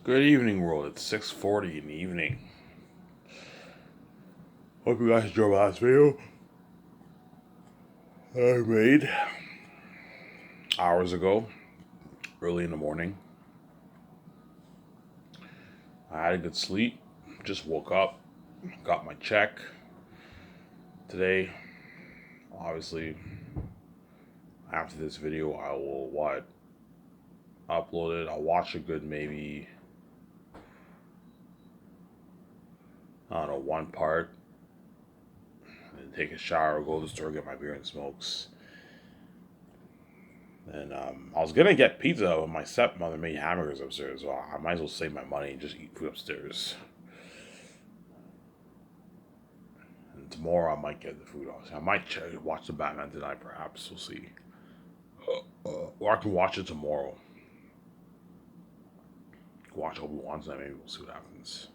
Good evening, world. It's 6:40 in the evening. Hope you guys enjoyed my last video that I made hours ago, early in the morning. I had a good sleep. Just woke up, got my check today. Obviously, after this video, I will upload it. I'll watch a good maybe I don't know one part, and take a shower, go to the store, get my beer and smokes. And I was gonna get pizza, but my stepmother made hamburgers upstairs, so I might as well save my money and just eat food upstairs. And tomorrow I might get the food. I might watch the Batman tonight, perhaps. We'll see. Or I can watch it tomorrow. Watch Obi-Wan tonight. Maybe we'll see what happens.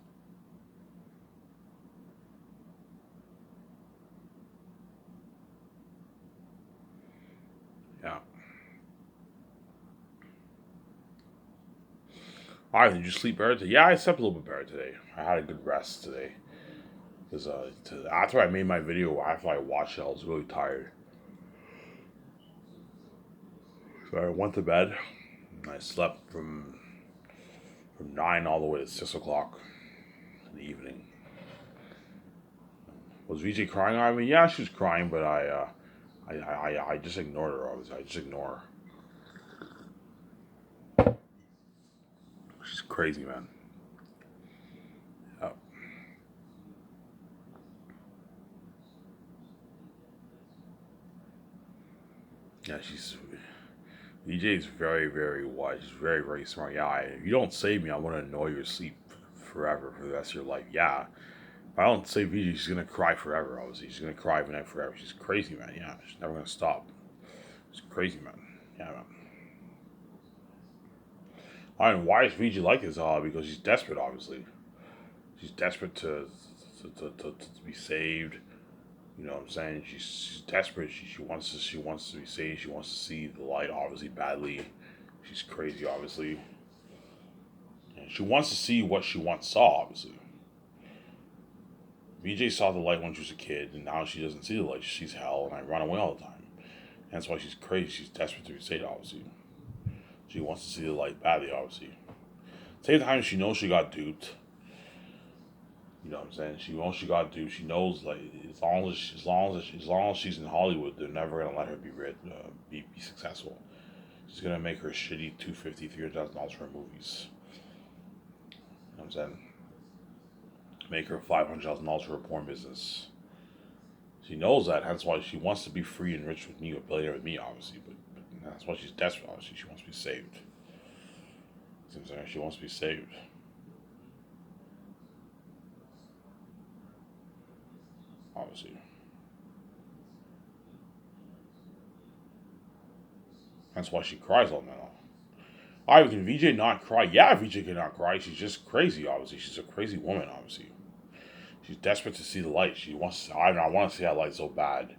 Yeah. All right. Did you sleep better today? Yeah, I slept a little bit better today. I had a good rest today. Because after I made my video, after I watched it, I was really tired. So I went to bed. And I slept from 9 all the way to 6 o'clock in the evening. Was VJ crying on me? Yeah, she was crying, but I just ignored her. Obviously, I just ignore her. She's crazy, man. Uh, yeah, she's VJ is very, very wise. She's very, very smart. Yeah, if you don't save me, I'm gonna annoy your sleep forever for the rest of your life. Yeah, if I don't save VJ, she's gonna cry forever. Obviously, she's gonna cry every night forever. She's crazy, man. Yeah, she's never gonna stop. She's crazy, man. Yeah, man. And why is VG like this? Because she's desperate. Obviously, she's desperate to be saved. You know what I'm saying? She's desperate. She wants to be saved. She wants to see the light. Obviously, badly. She's crazy. Obviously, and she wants to see what she once saw. Obviously, VJ saw the light when she was a kid, and now she doesn't see the light. She sees hell, and I run away all the time. And that's why she's crazy. She's desperate to be saved. Obviously, she wants to see the light badly. Obviously, same time she knows she got duped. You know what I'm saying? She knows she got duped. She knows like as long as she's in Hollywood, they're never gonna let her be successful. She's gonna make her shitty 250, $300,000 for her movies. You know what I'm saying? Make her $500,000 for her porn business. She knows that. That's why she wants to be free and rich with me, a billionaire with me, obviously. But that's why she's desperate. Obviously, she wants to be saved. You know what I'm saying? She wants to be saved. Obviously, that's why she cries all night long. All right, can VJ not cry? Yeah, VJ cannot cry. She's just crazy. Obviously, she's a crazy woman. Obviously, she's desperate to see the light. She wants. I want to see that light so bad.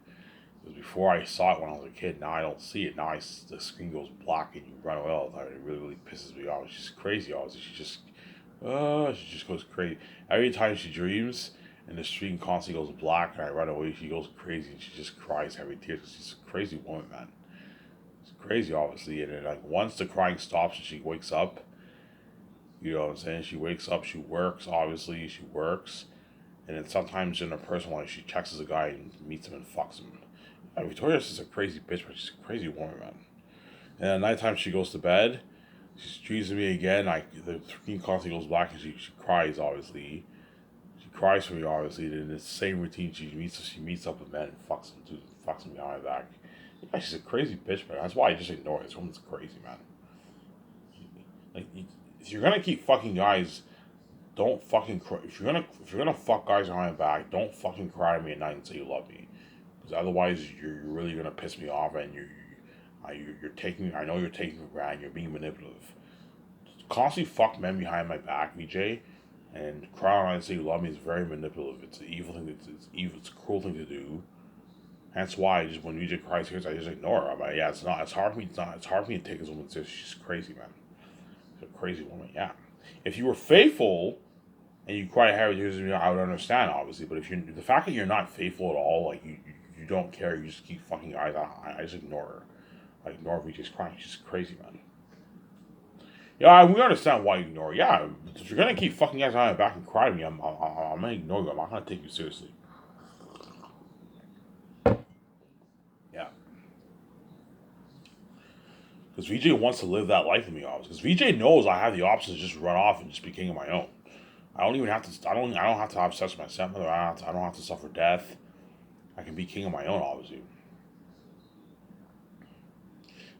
Because before I saw it when I was a kid, now I don't see it. Now the screen goes black and you run away all the time. It really, really pisses me off. She's crazy. Obviously, she just goes crazy. Every time she dreams and the screen constantly goes black and I run away, she goes crazy and she just cries every tear. She's a crazy woman, man. It's crazy, obviously. And then, like, once the crying stops and she wakes up, you know what I'm saying? She wakes up, she works, obviously, she works. And then sometimes in her personal life, she checks as a guy and meets him and fucks him. Victoria's just a crazy bitch, but she's a crazy woman, man. And at nighttime, she goes to bed. She treats me again. The screen constantly goes black and she cries, obviously. She cries for me, obviously. Then the same routine, she meets up with men and fucks them behind my back. Yeah, she's a crazy bitch, man. That's why I just ignore it. This woman's crazy, man. Like, if you're gonna keep fucking guys, don't fucking cry. If you're gonna fuck guys behind my back, don't fucking cry to me at night and say you love me. Because otherwise, you're really gonna piss me off, and you're taking. I know you're taking for granted. You're being manipulative. Constantly fuck men behind my back, VJ, and cry out and say you love me is very manipulative. It's an evil thing. It's evil. It's a cruel thing to do. That's why I just when VJ cries here, I just ignore her. I'm yeah, it's not. It's hard for me. It's hard for me to take this woman seriously. She's crazy, man. She's a crazy woman. Yeah. If you were faithful and you cried Harry tears, I would understand obviously. But if you're the fact that you're not faithful at all, like you don't care, you just keep fucking eyes on. I just ignore her. I ignore VJ's crying. She's crazy, man. Yeah, we understand why you ignore her. Yeah, if you're gonna keep fucking eyes on my back and cry to me, I'm gonna ignore you. I'm not gonna take you seriously. Yeah. Because VJ wants to live that life with me, obviously. Because VJ knows I have the option to just run off and just be king of my own. I don't even have to. I don't have to have sex with my stepmother. I don't have to suffer death. I can be king of my own, obviously.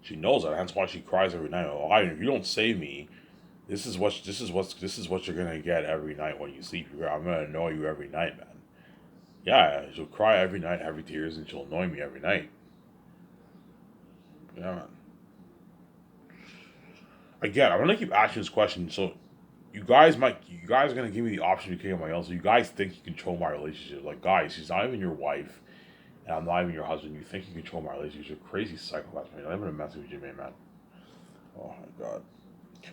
She knows that. That's why she cries every night. Oh, if you don't save me, this is what you're gonna get every night when you sleep. I'm gonna annoy you every night, man. Yeah, she'll cry every night, every tears, and she'll annoy me every night. Yeah, man. Again, I'm gonna keep asking this question. So, you guys are gonna give me the option to king of my own. So you guys think you control my relationship? Like, guys, she's not even your wife, and I'm not even your husband. You think you control my relationship? You're crazy psychopath, man. I'm not even messing with you, man. Oh my god.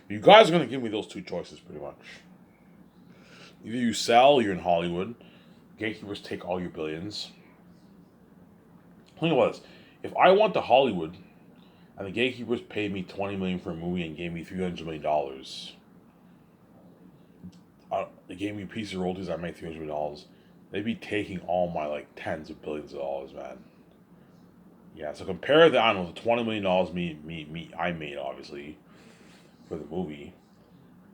You guys are gonna give me those two choices, pretty much. Either you sell, you're in Hollywood. Gatekeepers take all your billions. Think about this: if I went to Hollywood and the gatekeepers paid me 20 million for a movie and gave me $300 million, they gave me a piece of royalties. I made $300 million. They'd be taking all my like tens of billions of dollars, man. Yeah, so compare that. I don't know the $20 million I made obviously for the movie,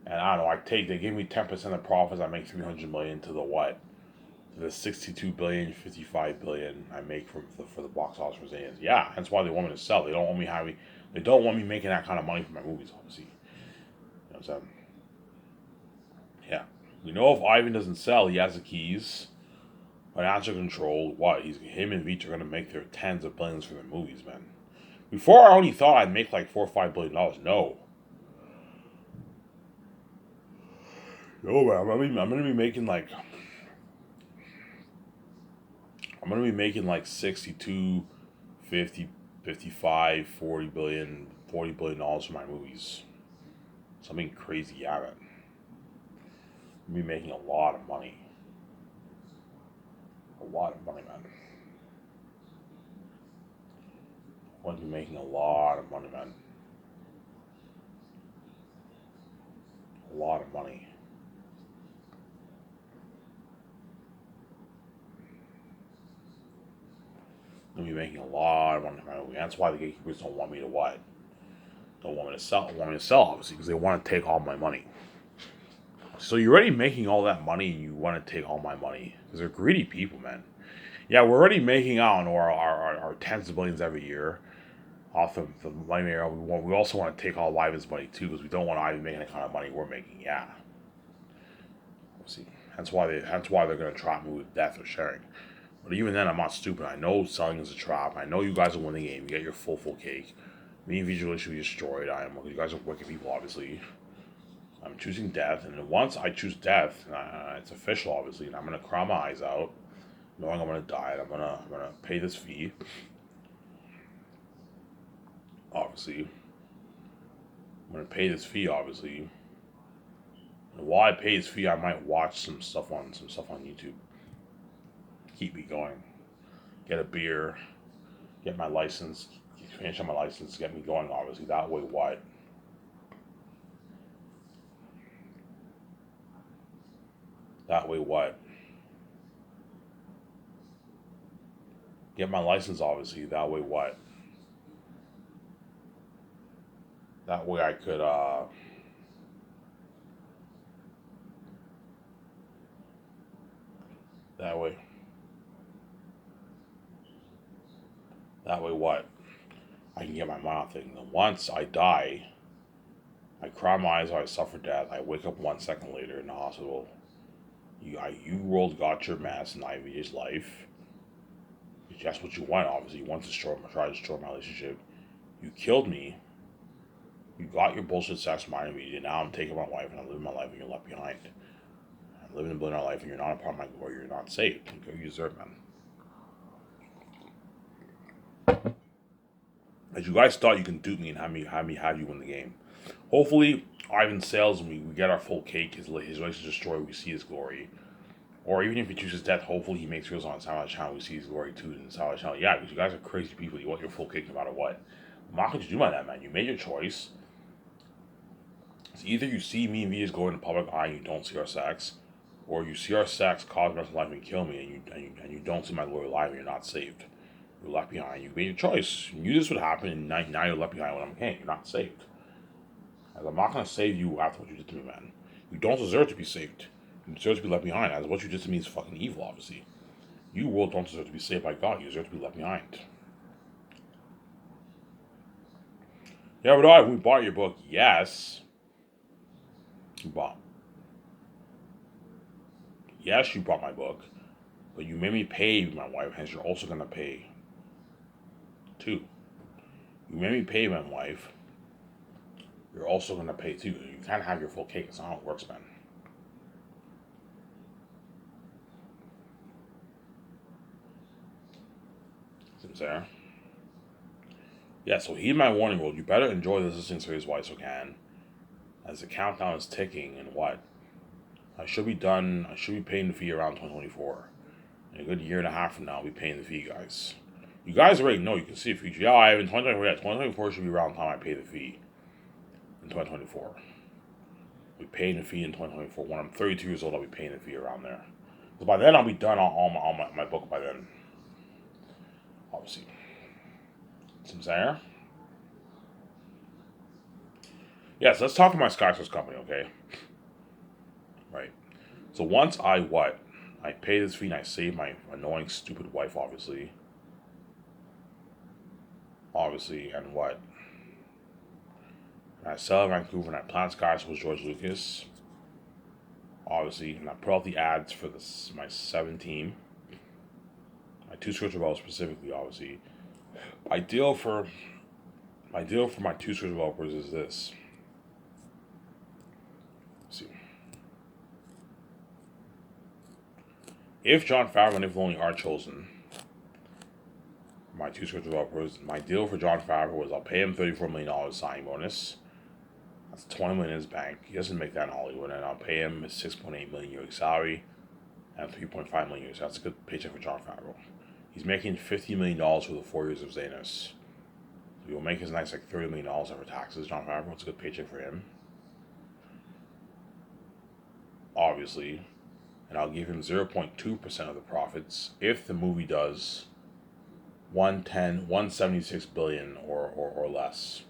and I don't know. They give me 10% of profits. I make 300 million to the what? To the 62 billion, 55 billion I make for the box office for Zanes. Yeah, that's why they want me to sell. They don't want me having. They don't want me making that kind of money for my movies, obviously. You know what I'm saying? Yeah. We know if Ivan doesn't sell, he has the keys, financial control. What? Him and Veach are gonna make their tens of billions for their movies, man. Before I only thought I'd make like $4 or $5 billion. No, no, man. I'm gonna be making like 62, 50, 55, 40 billion, $40 billion for my movies. Something crazy, yeah, man. I'm gonna be making a lot of money. A lot of money, man. I'm gonna be making a lot of money, man. A lot of money. I'm gonna be making a lot of money, man. That's why the gatekeepers don't want me to what? Don't want me to sell. Want me to sell, obviously, because they want to take all my money. So you're already making all that money, and you want to take all my money because they're greedy people, man. Yeah, we're already making out our tens of billions every year off of the money. We also want to take all Ivan's money too because we don't want Ivan making the kind of money we're making. Yeah, see, that's why they're gonna trap me with death or sharing. But even then, I'm not stupid. I know selling is a trap. I know you guys will win the game. You get your full cake. Me and Visually should be destroyed. You guys are wicked people, obviously. I'm choosing death, and once I choose death, it's official, obviously, and I'm gonna cry my eyes out, knowing I'm gonna die. And I'm gonna pay this fee, obviously. I'm gonna pay this fee, obviously. And while I pay this fee, I might watch some stuff on YouTube. Keep me going. Get a beer. Get my license. Finish on my license. Get me going. Obviously, that way. What? That way. What? Get my license. Obviously, that way. What? That way I could. That way. That way. What? I can get my mouth thing. Then once I die, I cry my eyes out. I suffer death. I wake up 1 second later in the hospital. You world got your mess in IVJ's life. That's what you want, obviously. You want to try to destroy my relationship. You killed me. You got your bullshit sex with my IVJ. Now I'm taking my wife and I'm living my life and you're left behind. I'm living a billionaire life and you're not a part of my glory. You're not safe. You deserve, man. As you guys thought you can dupe me and have you win the game. Hopefully, Ivan sails and we get our full cake, his race is destroyed, we see his glory. Or even if he chooses death, hopefully he makes videos on Satellite Channel, we see his glory too in the Satellite Channel. Yeah, because you guys are crazy people, you want your full cake no matter what. I'm not going to do by that, man. You made your choice. It's either you see me and Vitas go in the public eye and you don't see our sex, or you see our sex, cause my life and kill me, and you don't see my glory alive and you're not saved. You're left behind. You made your choice. You knew this would happen, and now you're left behind when I'm king. You're not saved. As I'm not going to save you after what you did to me, man. You don't deserve to be saved. You deserve to be left behind. As what you did to me is fucking evil, obviously. You, world, don't deserve to be saved by God. You deserve to be left behind. Yeah, but we bought your book. Yes. You bought. Yes, you bought my book. But you made me pay my wife, hence you're also going to pay, too. You made me pay my wife. You're also going to pay, too. You can't have your full cake. It's not how it works, man. See what I'm saying? Yeah, so heed my warning, world. You better enjoy this listening series while you can. As the countdown is ticking, and what? I should be paying the fee around 2024. In a good year and a half from now, I'll be paying the fee, guys. You guys already know, you can see the future. Yeah, I have in 2024, 2024 should be around the time I pay the fee. In 2024. I'll be paying the fee in 2024. When I'm 32 years old, I'll be paying the fee around there. So by then, I'll be done on my book by then. Obviously. See what I'm saying? Yes, let's talk about my SkySource company, okay? Right. So once I pay this fee and I save my annoying, stupid wife, obviously. And what? And I sell Vancouver and I plant SkySource with George Lucas. Obviously, and I put out the ads for my 7 team. My 2 scripture developers specifically, obviously. My deal for my 2 scripture developers is this. Let's see. If Jon Favreau and Nick Filoni are chosen, my 2 script developers, my deal for Jon Favreau was I'll pay him $34 million signing bonus. That's $20 million in his bank. He doesn't make that in Hollywood, and I'll pay him his $6.8 million yearly salary and $3.5 million years. That's a good paycheck for Jon Favreau. He's making $50 million for the 4 years of Xenos. So he'll make his nice $30 million after taxes. Jon Favreau, it's a good paycheck for him. Obviously. And I'll give him 0.2% of the profits if the movie does 176 billion or less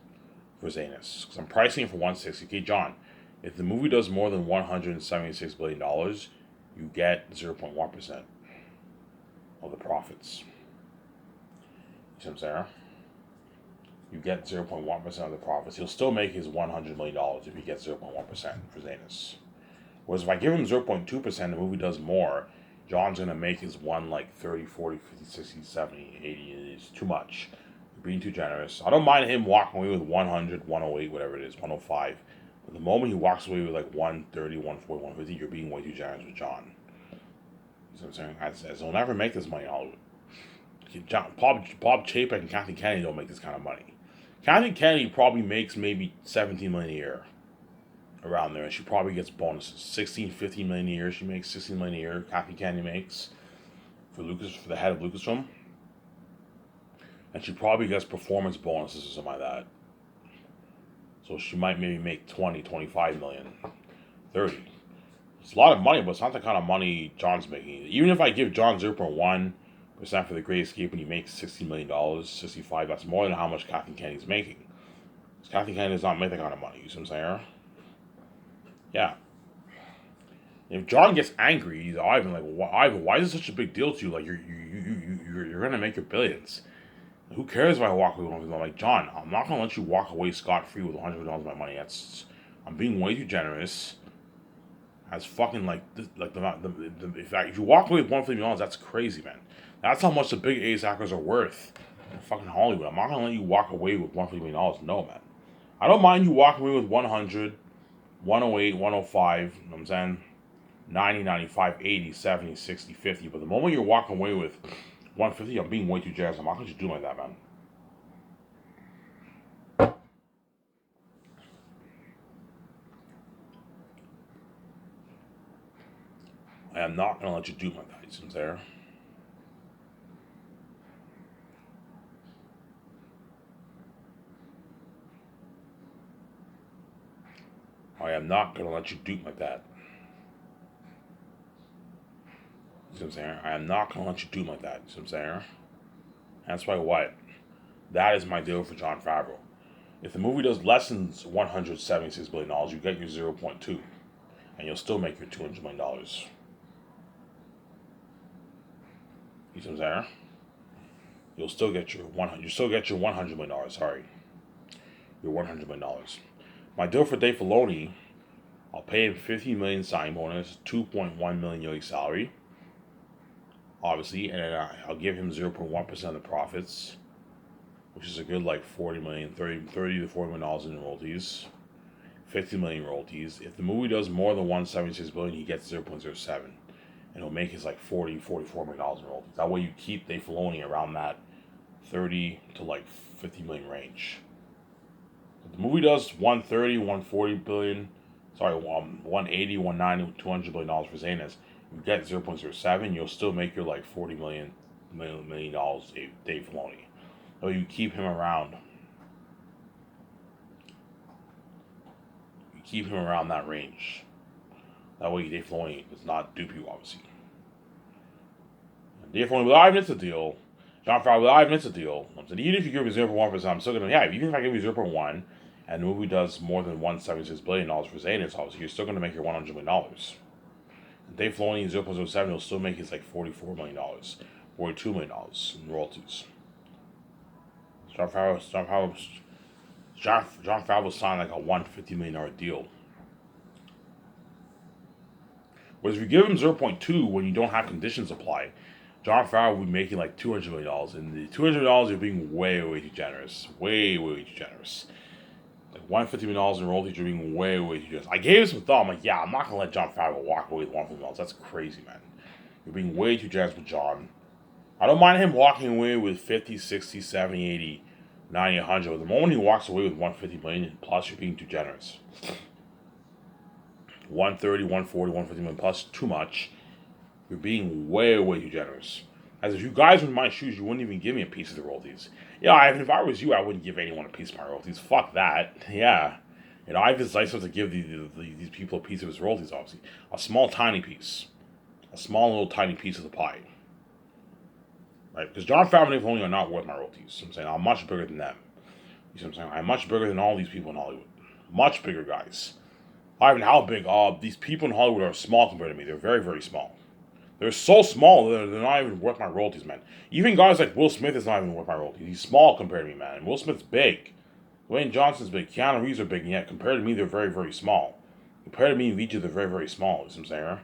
for Xenos. Because I'm pricing it for 160. Okay, John, if the movie does more than $176 billion, you get 0.1% of the profits. You see what I'm saying? You get 0.1% of the profits. He'll still make his $100 million if he gets 0.1% for Xenos. Whereas if I give him 0.2%, the movie does more, John's going to make his 30, 40, 50, 60, 70, 80. It's too much. You're being too generous. I don't mind him walking away with 100, 108, whatever it is, 105. But the moment he walks away with like 130, 140, 150, you're being way too generous with John. You know what I'm saying? He'll never make this money in Hollywood. Bob Chapek and Kathy Kennedy don't make this kind of money. Kathy Kennedy probably makes maybe $17 million a year. Around there, and she probably gets bonuses. 16, 15 million a year. She makes 16 million a year. Kathy Kennedy makes for the head of Lucasfilm, and she probably gets performance bonuses or something like that. So she might maybe make 20, 25 million, 30. It's a lot of money, but it's not the kind of money John's making. Even if I give John 0.1% for The Great Escape and he makes $60 million, 65, that's more than how much Kathy Kennedy's making. Because Kathy Kennedy does not make that kind of money. You see what I'm saying? Yeah. If John gets angry, he's Ivan like, Ivan, why is it such a big deal to you? Like you're gonna make your billions. Who cares if I walk away with $1 million? I'm like, John, I'm not gonna let you walk away scot free with $100 of my money. I'm being way too generous. As fucking if you walk away with $150 million, that's crazy, man. That's how much the big A's actors are worth in fucking Hollywood. I'm not gonna let you walk away with $150 million. No, man. I don't mind you walking away with 100. 108, 105, you know what I'm saying? 90, 95, 80, 70, 60, 50. But the moment you're walking away with 150, I'm being way too generous. I'm not going to do like that, man. I am not gonna let you dupe my that. You see what I'm saying? I am not gonna let you dupe like that. You see what I'm saying? I am not gonna let you dupe like that. You see what I'm saying? That's why what? That is my deal for Jon Favreau. If the movie does less than $176 billion, you get your 0.2, and you'll still make your $200 million. You see what I'm saying? You'll still get your $100. You still get your $100 million. Sorry, your $100 million. My deal for Dave Filoni, I'll pay him $50 million signing bonus, $2.1 million yearly salary, obviously, and then I'll give him 0.1% of the profits, which is a good like 40 million, 30 to 40 million dollars in royalties, 50 million royalties. If the movie does more than 176 billion, he gets 0.07, and it'll make his like 44 million dollars in royalties. That way you keep Dave Filoni around that 30 to like 50 million range. If the movie does 130, 140 billion, sorry, 180, 190, 200 billion dollars for Zanis, you get 0.07, you'll still make your like 40 million dollars Dave Filoni. So you keep him around. You keep him around that range. That way Dave Filoni does not dupe you, obviously. Dave Filoni with Ivan, it's a deal. Jon Favreau with Ivan, it's a deal. I'm saying, even if you give me 0.1%, I'm still gonna, yeah, even if I give you 0.1 and the movie does more than $176 billion for Zanis, obviously, you're still gonna make your $100 million. And Dave Filoni 0.07 will still make his like $44 million, $42 million in royalties. Jon Favreau signed like a $150 million deal. Whereas if you give him 0.2 when you don't have conditions apply, Jon Favreau will be making like $200 million. And the $200 you're being way, way too generous. Way, way too generous. Like $150 million in royalties, you're being way, way too generous. I gave it some thought. I'm like, yeah, I'm not going to let Jon Favreau walk away with $150 million. That's crazy, man. You're being way too generous with Jon. I don't mind him walking away with 50, 60, 70, 80, 90, 100. But the moment he walks away with 150 million, plus you're being too generous. 130, 140, 150 million plus, too much. You're being way, way too generous. As if you guys were in my shoes, you wouldn't even give me a piece of the royalties. Yeah, Ivan, if I was you, I wouldn't give anyone a piece of my royalties. Fuck that. Yeah. You know, Ivan's nice enough to give these people a piece of his royalties, obviously. A small, tiny piece. A small, little, tiny piece of the pie. Right? Because Jon Favreau and Dave Filoni are not worth my royalties. So I'm saying I'm much bigger than them. You see what I'm saying? I'm much bigger than all these people in Hollywood. Much bigger guys. Ivan, how big? These people in Hollywood are small compared to me. They're very, very small. They're so small, they're not even worth my royalties, man. Even guys like Will Smith is not even worth my royalties. He's small compared to me, man. And Will Smith's big. Dwayne Johnson's big. Keanu Reeves are big, and yet compared to me, they're very, very small. Compared to me and Vijay, they're very, very small. You see what I'm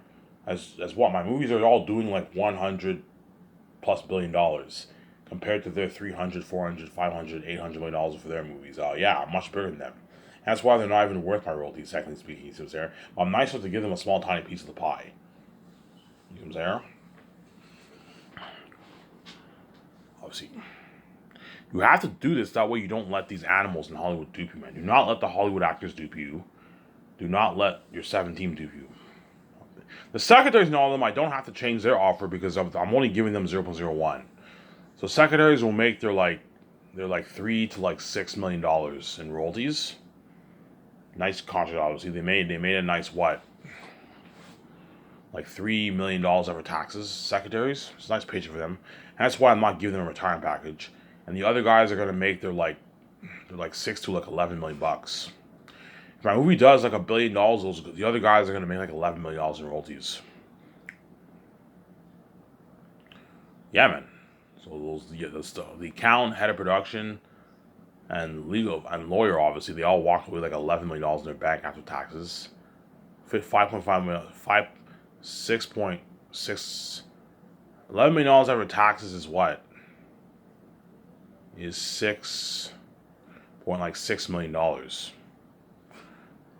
saying? As what? My movies are all doing like $100+ billion compared to their $300, $400, $500, $800 million for their movies. Yeah, I'm much bigger than them. That's why they're not even worth my royalties, technically speaking. You see what I'm saying? But I'm nice enough to give them a small, tiny piece of the pie. You know what I'm saying? Obviously. You have to do this, that way you don't let these animals in Hollywood dupe you, man. Do not let the Hollywood actors dupe you. Do not let your 7 team dupe you. The secretaries and all of them, I don't have to change their offer because I'm only giving them 0.01. So secretaries will make their like $3 to like $6 million in royalties. Nice contract, obviously. They made a nice what? Like $3 million over taxes, secretaries. It's a nice paycheck for them. And that's why I'm not giving them a retirement package. And the other guys are gonna make their like 6 to like 11 million bucks. If my movie does like $1 billion, the other guys are gonna make like $11 million in royalties. Yeah, man. So the accountant, head of production, and legal and lawyer, obviously, they all walked away with like $11 million in their bank after taxes. 5.5 million, 6.6, $11 million after taxes is what? Is $6.6 million.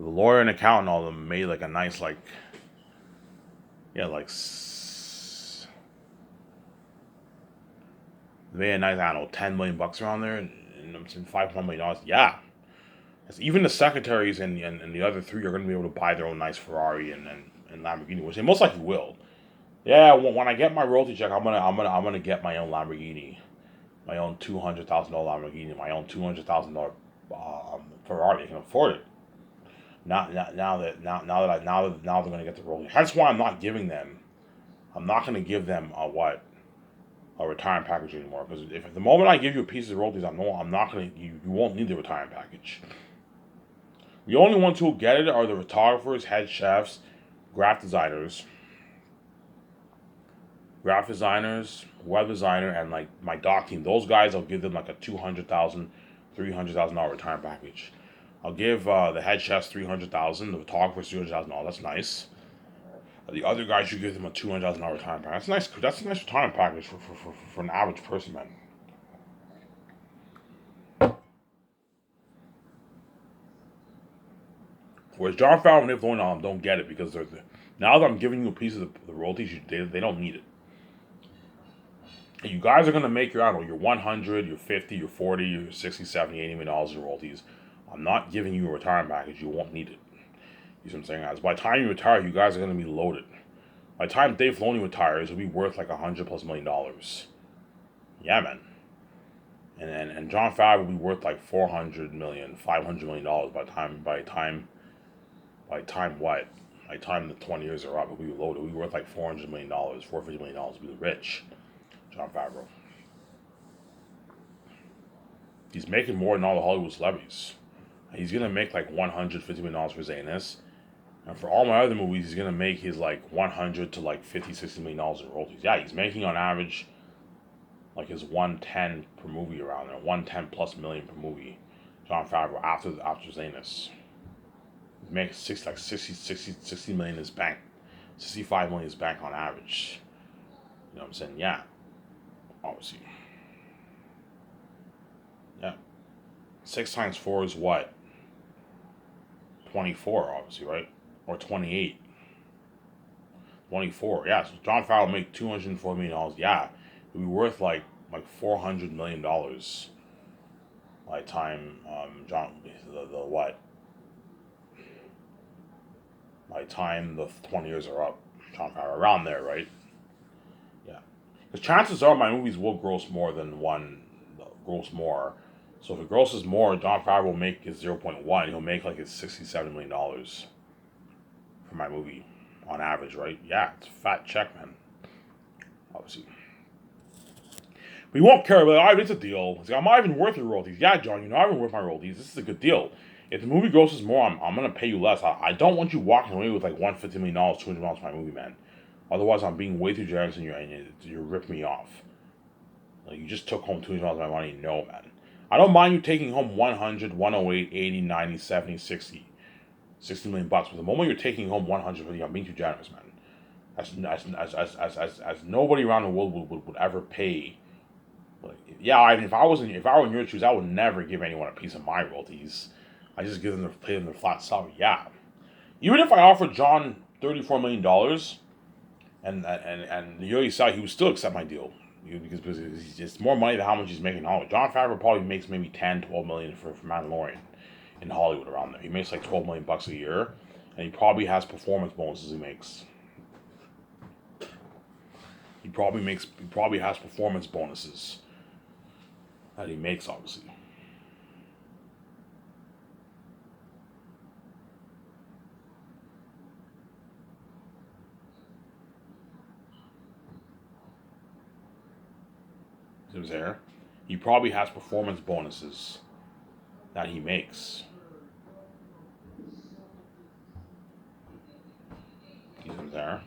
The lawyer and accountant, all of them made like a nice they made a nice, I don't know, 10 million bucks around there, and I'm saying $5.1 million. Yeah. Even the secretaries and the other 3 are going to be able to buy their own nice Ferrari and Lamborghini, which they most likely will. Yeah, when I get my royalty check, I'm gonna get my own Lamborghini, my own $200,000 Lamborghini, my own $200,000 Ferrari. I can afford it. Now they're gonna get the royalty. That's why I'm not giving them. I'm not gonna give them a retirement package anymore. Because if at the moment I give you a piece of royalties, I'm not gonna you won't need the retirement package. The only ones who will get it are the photographers, head chefs, graphic designers, web designer, and like my doc team. Those guys, I'll give them like a $200,000, $300,000 retirement package. I'll give the head chefs $300,000, the photographers $300,000. That's nice. The other guys should give them a $200,000 retirement package. That's nice. That's a nice retirement package for an average person, man. Whereas John Favreau and Dave Filoni don't get it because now that I'm giving you a piece of the royalties, they don't need it. And you guys are gonna make your, I don't know, your 100, your 50, your 40, your 60, 70, $80 million in royalties. I'm not giving you a retirement package. You won't need it. You see what I'm saying? As by the time you retire, you guys are gonna be loaded. By the time Dave Filoni retires, it'll be worth like $100+ million. Yeah, man. And John Favreau will be worth like 400 million, $500 million by the time what? By the time the 20 years are up, it'll be loaded. It'll be worth like $400 million, $450 million. It'll be rich. John Favreau. He's making more than all the Hollywood celebrities. He's gonna make like $150 million for Zanus. And for all my other movies, he's gonna make his like 100 to like 50, $60 million in royalties. Yeah, he's making on average like his 110 per movie around there, 110+ million per movie. John Favreau after Zanus. He makes 60 million in his bank. 65 million in his bank on average. You know what I'm saying? Yeah. Obviously. Yeah. 6 times 4 is what? 24, obviously, right? Or 28. 24, yeah. So John Favreau will make $240 million. Yeah. It'll be worth like $400 million by the time the what? By the time the 20 years are up. John Favreau, around there, right? Yeah. Because chances are my movies will gross more than one, gross more. So if it grosses more, John Favreau will make his 0.1. He'll make like his $67 million for my movie on average, right? Yeah, it's a fat check, man. Obviously. But he won't care. But it's a deal. He's like, I'm not even worth your royalties. Yeah, John, you're not even worth my royalties. This is a good deal. If the movie grosses more, I'm going to pay you less. I don't want you walking away with like $150 million, $200 million for my movie, man. Otherwise, I'm being way too generous and you're ripping me off. Like, you just took home $200 of my money. No, man. I don't mind you taking home 100, 108, 80, 90, 70, 60. $60 million bucks. But the moment you're taking home 150, I'm being too generous, man. As nobody around the world would ever pay. Like, yeah, if I were in your shoes, I would never give anyone a piece of my royalties. I just pay them their flat salary. Yeah, even if I offered John $34 million and the year he saw, he would still accept my deal because it's more money than how much he's making in Hollywood. John Favreau probably makes maybe 10, 12 million for Mandalorian in Hollywood around there. He makes like 12 million bucks a year, and he probably has performance bonuses he makes. He probably has performance bonuses that he makes, obviously. He was there. He probably has performance bonuses that he makes. He's there.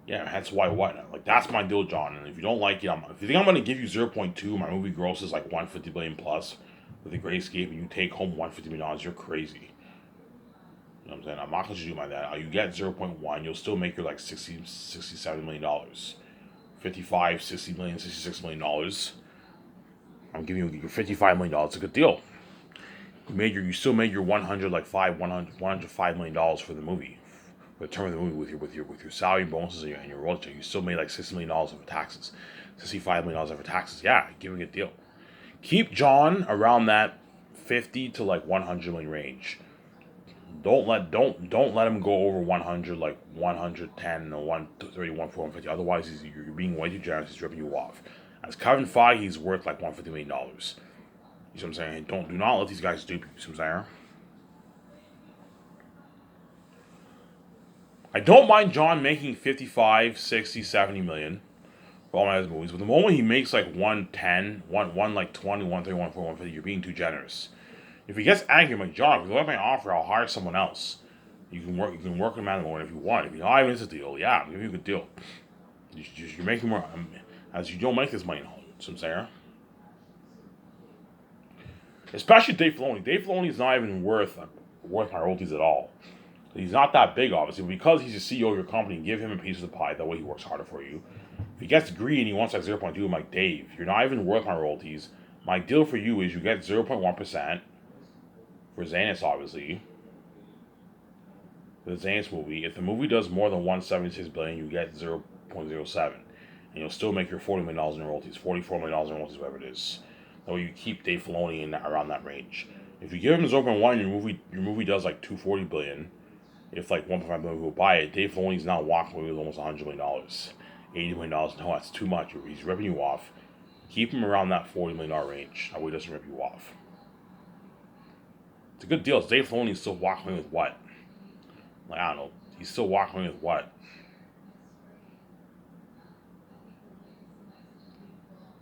Yeah, that's why what? Like, that's my deal, John. And if you don't like it, if you think I'm going to give you 0.2, my movie grosses like 150 billion plus with The Great Escape, and you take home $150 million, you're crazy. You know what I'm saying? I'm not going to do my that. You get 0.1, you'll still make your like $67 million. 55, 60 million, $66 million. I'm giving you your $55 million. It's a good deal. You still made your 100 like $105 million for the movie. For the term of the movie with your salary bonuses and your royalty. You still made like $60 million over taxes. $65 million over taxes. Yeah, giving a deal. Keep John around that 50 to like 100 million range. Don't let him go over 100, like 110 or 130, 140, 150. Otherwise, you're being way too generous. He's ripping you off. As Kevin Feige, he's worth like $150 million. You see what I'm saying? Do not let these guys dupe you. You see what I'm saying? I don't mind John making 55, 60, 70 million for all my other movies, but the moment he makes like 110, one like 20, 130, 140, 150, you're being too generous. If he gets angry, I'm like, John, if you let me offer, I'll hire someone else. You can work with Mandalorian if you want. If you hire him, it's a deal. Yeah, I'll give you a good deal. You're making more, as you don't make this money in Hollywood. So I'm saying, especially Dave Filoni. Dave Filoni is not even worth my royalties at all. He's not that big, obviously, but because he's the CEO of your company, give him a piece of the pie. That way, he works harder for you. If he gets greedy and he wants like 0.2, I'm like, Dave, you're not even worth my royalties. My deal for you is you get 0.1% for Xanax, obviously. For the Xanax movie. If the movie does more than 176 billion, you get 0.07, and you'll still make your $40 million in royalties, $44 million in royalties, whatever it is. That way, you keep Dave Filoni in around that range. If you give him 0.1, your movie does like 240 billion. If like 1.5 million people buy it, Dave Filoni's now walking away with almost $100 million, $80 million. No, that's too much. He's ripping you off. Keep him around that $40 million range. That way, he doesn't rip you off. It's a good deal. Dave Filoni's still walking away with what? Like, I don't know. He's still walking away with what?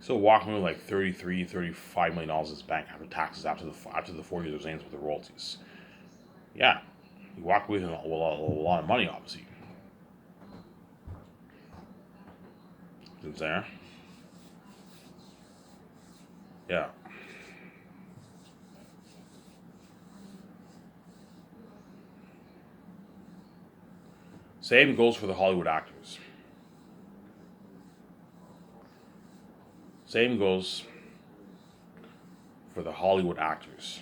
Still walking away with like $33, $35 million in his bank after taxes after the 4 years of Xanax with the royalties. Yeah, he walked away with a lot of money, obviously. Is there? Yeah. Same goes for the Hollywood actors. Same goes for the Hollywood actors.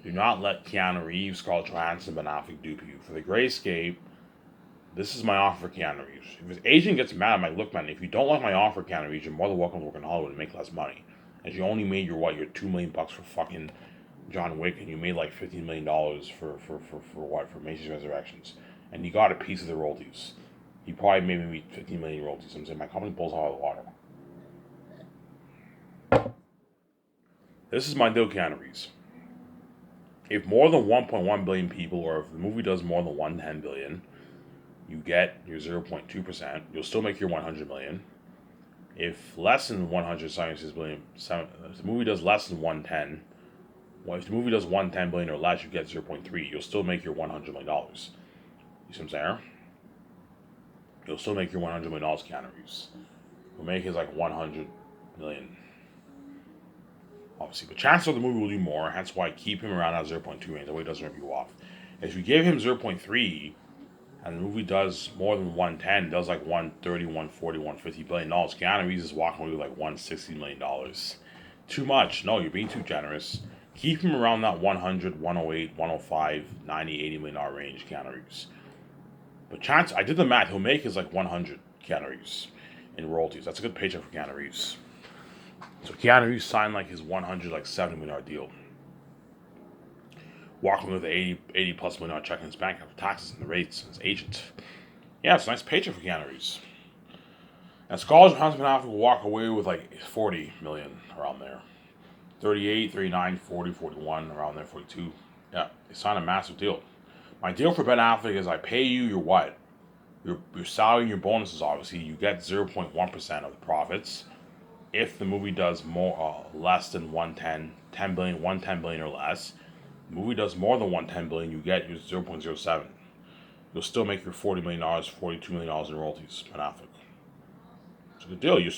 Do not let Keanu Reeves, Scarlett Johansson, Ben Affleck dupe you. For The Great Escape, this is my offer for Keanu Reeves. If his agent gets mad, I'm like, look, man, if you don't like my offer, Keanu Reeves, you're more than welcome to work in Hollywood and make less money. As you only made your $2 million for fucking John Wick, and you made like $15 million for Macy's Resurrections, and you got a piece of the royalties. He probably made maybe 15 million royalties. I'm saying my company pulls out of the water. This is my deal, Keanu Reeves. If more than 1.1 billion people, or if the movie does more than 110 billion, you get your 0.2%. You'll still make your 100 million. If less than 176 billion, if the movie does less than 110, well, if the movie does 110 billion or less, you get 0.3. You'll still make your $100 million. You see what I'm saying? You'll still make your $100 million, Keanu Reeves. You'll make his like 100 million. Obviously, but chances are the movie will do more. Hence why I keep him around that 0.2 range. That way it doesn't rip you off. If you give him 0.3, and the movie does more than 110, does like 130, 140, 150 billion dollars, Keanu Reeves is walking away with like $160 million. Too much. No, you're being too generous. Keep him around that 100, 108, 105, 90, $80 million range, Keanu Reeves. But chance, I did the math, he'll make his like 100 Keanu Reeves in royalties. That's a good paycheck for Keanu Reeves. So Keanu Reeves signed like his 100, like $70 million deal. Walking with an 80 plus million check in his bank after taxes and the rates and his agent. Yeah, it's a nice paycheck for Keanu Reeves. And Scarlett Johansson will walk away with like 40 million around there. 38, 39, 40, 41, around there, 42. Yeah, they signed a massive deal. My deal for Ben Affleck is I pay you your what? Your salary and your bonuses, obviously. You get 0.1% of the profits. If the movie does less than 10 billion, 110 billion or less, the movie does more than 110 billion, you get your 0.07. You'll still make your $40 million, $42 million in royalties, Ben Affleck. It's a good deal. You're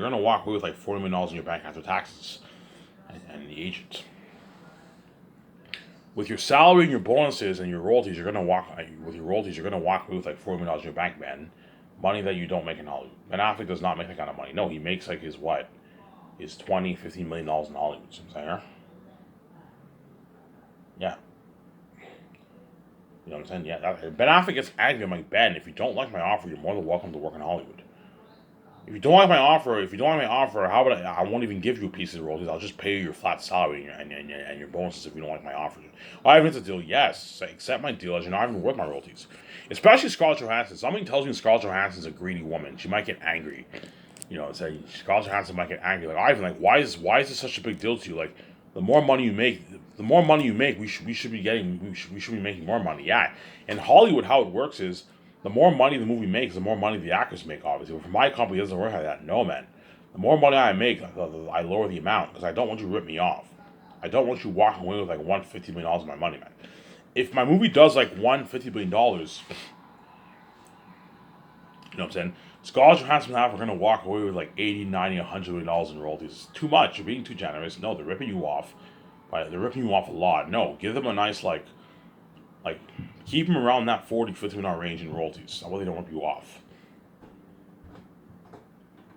gonna walk away with like $40 million in your bank after taxes and the agent. With your salary and your bonuses and your royalties, you're gonna walk away with like $40 million in your bank, man. Money that you don't make in Hollywood. Ben Affleck does not make that kind of money. No, he makes like his $20, $15 million in Hollywood. You know what I'm saying? Yeah. You know what I'm saying? Yeah. Ben Affleck gets angry. I'm like, Ben, if you don't like my offer, you're more than welcome to work in Hollywood. if you don't like my offer, how about I won't even give you a piece of the royalties. I'll just pay you your flat salary and your bonuses if you don't like my offer. I have a deal. Yes, accept my deal as you're not even worth my royalties. Especially Scarlett Johansson. Something tells me Scarlett Johansson's a greedy woman. She might get angry. Say Scarlett Johansson might get angry. Like Ivan, like why is this such a big deal to you? Like the more money you make, we should be getting we should be making more money. Yeah, in Hollywood, how it works is the more money the movie makes, the more money the actors make. Obviously, but for my company, it doesn't work like that. No, man. The more money I make, I lower the amount because I don't want you to rip me off. I don't want you walking away with like $150 million of my money, man. If my movie does like $150 million, you know what I'm saying? Scarlett Johansson and Alf are going to walk away with like 80, 90, $100 million in royalties. It's too much. You're being too generous. No, they're ripping you off. They're ripping you off a lot. No, give them a nice like keep them around that 40, $50 million range in royalties. That way they don't rip you off.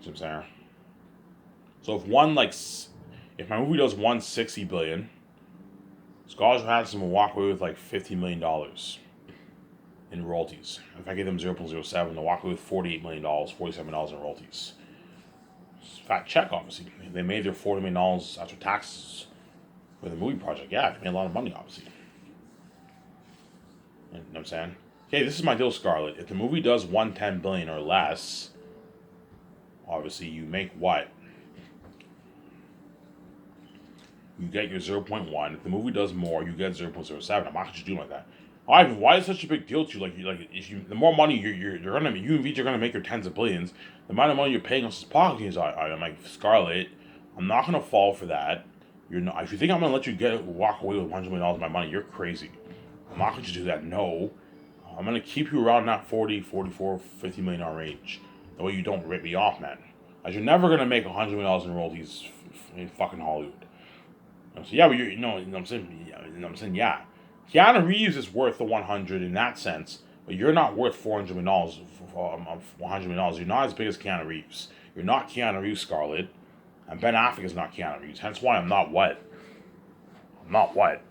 See what I'm saying? So if my movie does 160 billion, Scarlett Johansson will walk away with like $50 million in royalties. If I give them 0.07, they'll walk away with $48 million, $47 in royalties. It's a fat check, obviously. They made their $40 million after taxes for the movie project. Yeah, they made a lot of money, obviously. You know what I'm saying? Okay, this is my deal, Scarlett. If the movie does 110 billion or less, obviously you make what? You get your 0.1. If the movie does more, you get 0.07. I'm not gonna do like that. Ivan, why is it such a big deal to you? The more money you and VJ are gonna make your tens of billions. The amount of money you're paying us is pocket is. I'm like Scarlett. I'm not gonna fall for that. You're not. If you think I'm gonna let you walk away with $100 million of my money, you're crazy. I'm not gonna do that. No, I'm gonna keep you around that 40, 44, $50 million range. The way you don't rip me off, man. As you're never gonna make $100 million in royalties in fucking Hollywood. So yeah, but you know what I'm saying. Yeah. Keanu Reeves is worth the 100 in that sense, but you're not worth $400 million. $100 million. You're not as big as Keanu Reeves. You're not Keanu Reeves, Scarlett, and Ben Affleck is not Keanu Reeves. Hence why I'm not what. I'm not what.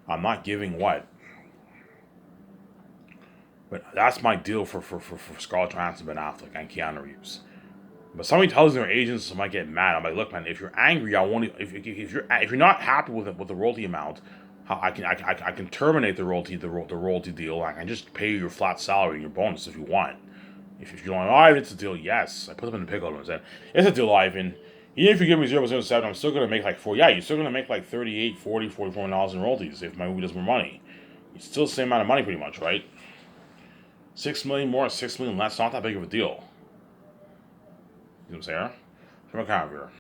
I'm not giving what. But that's my deal for Scarlett Johansson, Ben Affleck, and Keanu Reeves. But somebody tells their agents might get mad. I'm like, look, man, if you're angry, I won't. If you're not happy with the royalty amount, I can terminate the royalty deal. I can just pay you your flat salary and your bonus if you want. If you don't, it's a deal. Yes, I put them in the pickle and said, it's a deal, Ivan. Even if you give me 0.07, I'm still gonna make like four. Yeah, you're still gonna make like 38, 40, $44 in royalties if my movie does more money. It's still the same amount of money, pretty much, right? 6 million more, 6 million less. Not that big of a deal. You know what I'm saying? From a counter.